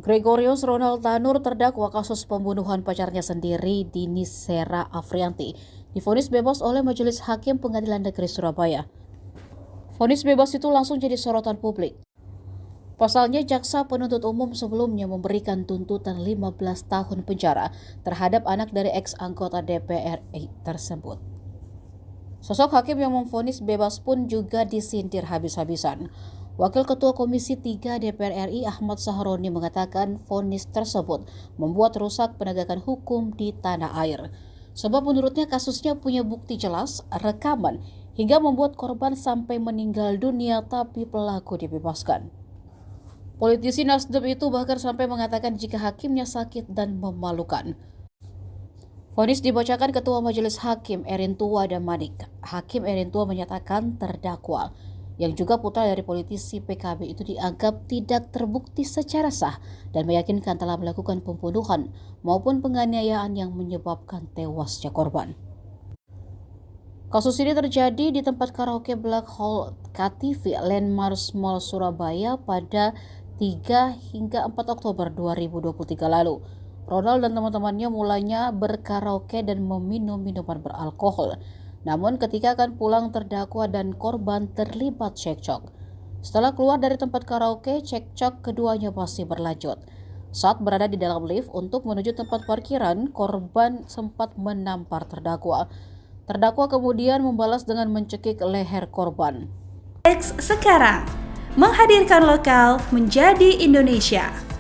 Gregorius Ronald Tanur terdakwa kasus pembunuhan pacarnya sendiri, Dini Sera Afrianti, divonis bebas oleh Majelis Hakim Pengadilan Negeri Surabaya. Vonis bebas itu langsung jadi sorotan publik. Pasalnya, jaksa penuntut umum sebelumnya memberikan tuntutan 15 tahun penjara terhadap anak dari ex-anggota DPR RI tersebut. Sosok hakim yang memvonis bebas pun juga disindir habis-habisan. Wakil Ketua Komisi 3 DPR RI Ahmad Sahroni mengatakan vonis tersebut membuat rusak penegakan hukum di tanah air. Sebab menurutnya kasusnya punya bukti jelas, rekaman, hingga membuat korban sampai meninggal dunia tapi pelaku dibebaskan. Politisi Nasdem itu bahkan sampai mengatakan jika hakimnya sakit dan memalukan. Vonis dibacakan Ketua Majelis Hakim Erin Tua Damanik. Hakim Erin Tua menyatakan terdakwa yang juga putra dari politisi PKB itu dianggap tidak terbukti secara sah dan meyakinkan telah melakukan pembunuhan maupun penganiayaan yang menyebabkan tewasnya korban. Kasus ini terjadi di tempat karaoke Black Hole KTV Landmark Mall Surabaya pada 3 hingga 4 Oktober 2023 lalu. Ronald dan teman-temannya mulanya berkaraoke dan meminum minuman beralkohol. Namun ketika akan pulang, terdakwa dan korban terlibat cekcok. Setelah keluar dari tempat karaoke, cekcok keduanya masih berlanjut. Saat berada di dalam lift untuk menuju tempat parkiran, korban sempat menampar terdakwa. Terdakwa kemudian membalas dengan mencekik leher korban. Sekarang menghadirkan lokal menjadi Indonesia.